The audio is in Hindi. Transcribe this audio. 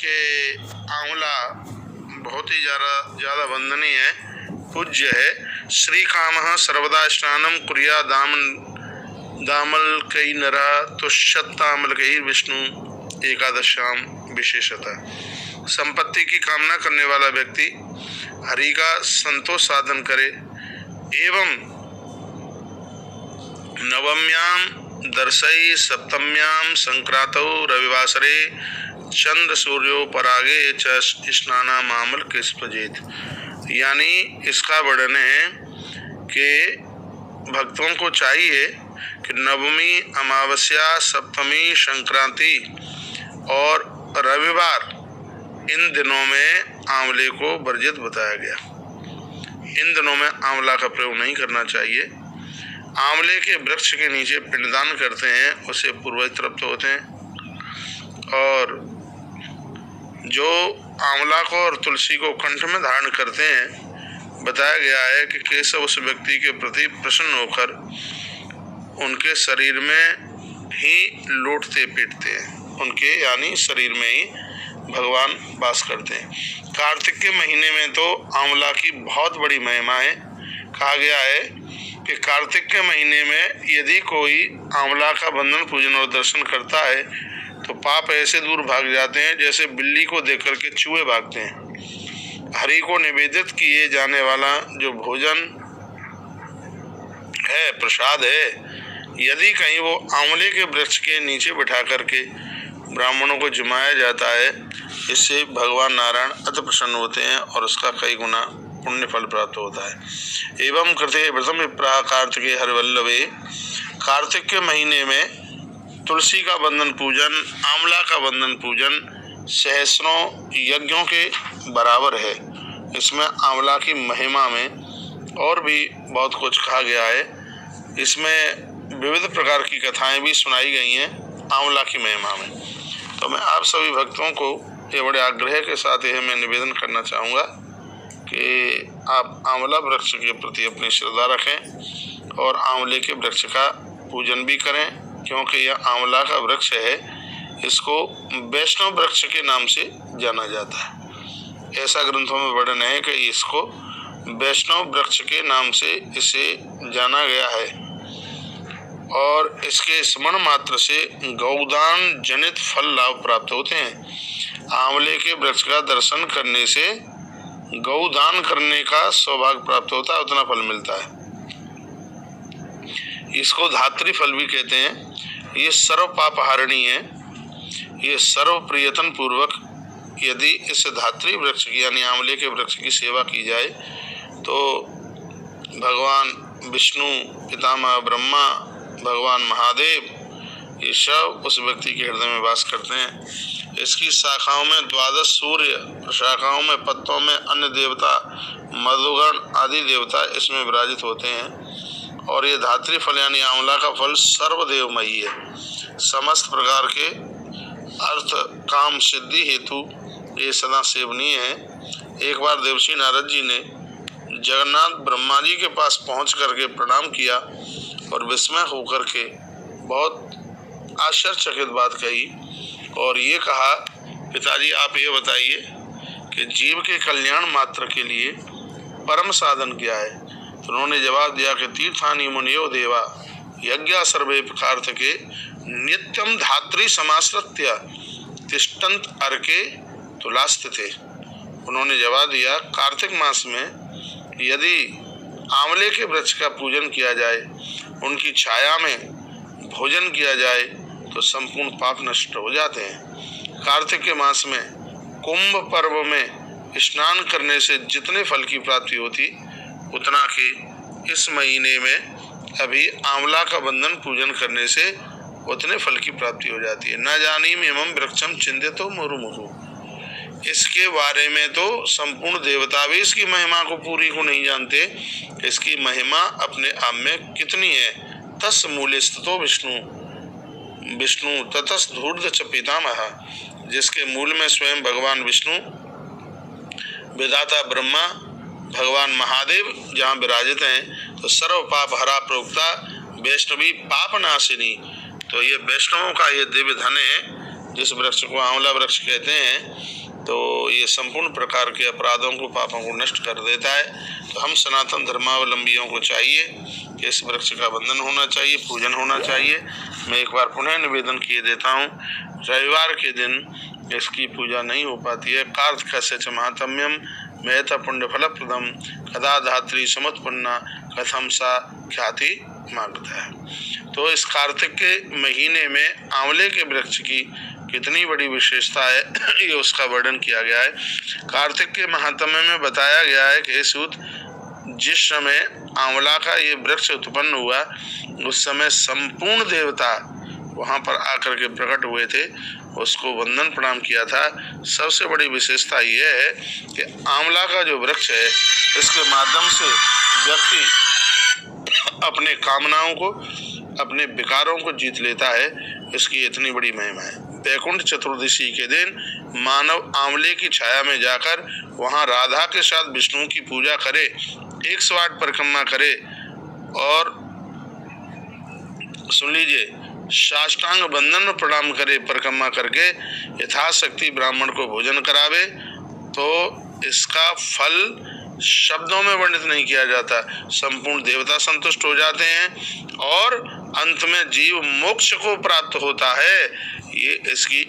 कि आंवला बहुत ही ज़्यादा वंदनीय है, पूज्य है। श्री कामः सर्वदा स्नानं कुर्या दामलकैः नरः तुष्यतामलकैः विष्णु एकादशाम विशेषतः। संपत्ति की कामना करने वाला व्यक्ति हरि का संतोष साधन करे एवं नवम्यां दर्शई सप्तम्यां संक्रांतौ रविवासरे चंद्र सूर्यो परागे च स्नानामामल के स्पजेत। यानी इसका वर्णन है कि भक्तों को चाहिए कि नवमी अमावस्या, सप्तमी, संक्रांति और रविवार इन दिनों में आंवले को वर्जित बताया गया। इन दिनों में आंवला का प्रयोग नहीं करना चाहिए। आंवले के वृक्ष के नीचे पिंडदान करते हैं, उससे पूर्वज तृप्त होते हैं। और जो आंवला को और तुलसी को कंठ में धारण करते हैं, बताया गया है कि केशव उस व्यक्ति के प्रति प्रसन्न होकर उनके शरीर में ही लौटते पीटते हैं, उनके यानी शरीर में ही भगवान वास करते हैं। कार्तिक के महीने में तो आंवला की बहुत बड़ी महिमा है। कहा गया है कि कार्तिक के महीने में यदि कोई आंवला का बंधन, पूजन और दर्शन करता है तो पाप ऐसे दूर भाग जाते हैं जैसे बिल्ली को देख करके चूहे भागते हैं। हरि को निवेदित किए जाने वाला जो भोजन है, प्रसाद है, यदि कहीं वो आंवले के वृक्ष के नीचे बिठा करके ब्राह्मणों को जुमाया जाता है, इससे भगवान नारायण अति प्रसन्न होते हैं और उसका कई गुना पुण्य फल प्राप्त होता है। एवं कृते व्रतम विप्रा कार्तिके हरिवल्लभे। कार्तिक के महीने में तुलसी का बंधन पूजन, आंवला का बंधन पूजन सहस्रों यज्ञों के बराबर है। इसमें आंवला की महिमा में और भी बहुत कुछ कहा गया है। इसमें विविध प्रकार की कथाएं भी सुनाई गई हैं आंवला की महिमा में। तो मैं आप सभी भक्तों को ये बड़े आग्रह के साथ यह मैं निवेदन करना चाहूँगा कि आप आंवला वृक्ष के प्रति अपनी श्रद्धा रखें और आंवले के वृक्ष का पूजन भी करें, क्योंकि यह आंवला का वृक्ष है, इसको वैष्णव वृक्ष के नाम से जाना जाता है। ऐसा ग्रंथों में वर्णन है कि इसको वैष्णव वृक्ष के नाम से इसे जाना गया है और इसके स्मरण मात्र से गौदान जनित फल लाभ प्राप्त होते हैं। आंवले के वृक्ष का दर्शन करने से गौदान करने का सौभाग्य प्राप्त होता है, उतना फल मिलता है। इसको धात्री फल भी कहते हैं। ये सर्व पापहारिणी है। ये सर्व प्रियतन पूर्वक यदि इस धात्री वृक्ष की यानी आंवले के वृक्ष की सेवा की जाए तो भगवान विष्णु, पितामह ब्रह्मा, भगवान महादेव, ये सब उस व्यक्ति के हृदय में वास करते हैं। इसकी शाखाओं में 12 सूर्य, शाखाओं में पत्तों में अन्य देवता, मधुगण आदि देवता इसमें विराजित होते हैं। और ये धात्री फल यानी आंवला का फल सर्वदेवमयी है। समस्त प्रकार के अर्थ काम सिद्धि हेतु ये सदा सेवनीय है। एक बार देवर्षि नारद जी ने जगन्नाथ ब्रह्मा जी के पास पहुंच करके प्रणाम किया और विस्मय होकर के बहुत आश्चर्यचकित बात कही और ये कहा, पिताजी आप ये बताइए कि जीव के कल्याण मात्र के लिए परम साधन क्या है? तो उन्होंने जवाब दिया कि तीर्थानि मुनियो देवा यज्ञा सर्वे कार्तिके नित्यम धात्री समाश्रित्य तिष्ठन्त अर्के तुलास्थिते। उन्होंने जवाब दिया, कार्तिक मास में यदि आंवले के वृक्ष का पूजन किया जाए, उनकी छाया में भोजन किया जाए तो संपूर्ण पाप नष्ट हो जाते हैं। कार्तिक के मास में कुंभ पर्व में स्नान करने से जितने फल की प्राप्ति होती, उतना कि इस महीने में अभी आंवला का बंधन पूजन करने से उतने फल की प्राप्ति हो जाती है। न जानीम इमं वृक्षम चिंत्यतो मुहुर्मुहुः। इसके बारे में तो संपूर्ण देवता भी इसकी महिमा को पूरी को नहीं जानते। इसकी महिमा अपने आप में कितनी है। तस् मूले स्थितो विष्णु ततस् धूर्ध च पितामह। जिसके मूल में स्वयं भगवान विष्णु, विधाता ब्रह्मा, भगवान महादेव जहाँ विराजित हैं, तो सर्व पाप हरा प्रोक्ता वैष्णवी पाप नाशिनी। तो ये वैष्णवों का ये दिव्य धन है जिस वृक्ष को आंवला वृक्ष कहते हैं, तो ये संपूर्ण प्रकार के अपराधों को, पापों को नष्ट कर देता है। तो हम सनातन धर्मावलंबियों को चाहिए कि इस वृक्ष का वंदन होना चाहिए, पूजन होना चाहिए। मैं एक बार पुनः निवेदन किए देता हूँ, रविवार के दिन इसकी पूजा नहीं हो पाती है। कार्तिकस्य च महात्म्यम महत पुण्य फलप्रदम कदा धात्री समुत्पन्ना कथम सा ख्याति मांगता है। तो इस कार्तिक के महीने में आंवले के वृक्ष की कितनी बड़ी विशेषता है, ये उसका वर्णन किया गया है। कार्तिक के महात्म्य में बताया गया है कि सूत, जिस समय आंवला का ये वृक्ष उत्पन्न हुआ, उस समय संपूर्ण देवता वहां पर आकर के प्रकट हुए थे, उसको वंदन प्रणाम किया था। सबसे बड़ी विशेषता यह है कि आंवला का जो वृक्ष है, इसके माध्यम से व्यक्ति अपने कामनाओं को, अपने विकारों को जीत लेता है। इसकी इतनी बड़ी महिमा है। वैकुंठ चतुर्दशी के दिन मानव आंवले की छाया में जाकर वहां राधा के साथ विष्णु की पूजा करे, 108 परिक्रमा करे और सुन लीजिए, साष्टांग बंधन में प्रणाम करे, परिक्रमा करके यथाशक्ति ब्राह्मण को भोजन करावे, तो इसका फल शब्दों में वर्णित नहीं किया जाता। संपूर्ण देवता संतुष्ट हो जाते हैं और अंत में जीव मोक्ष को प्राप्त होता है। ये इसकी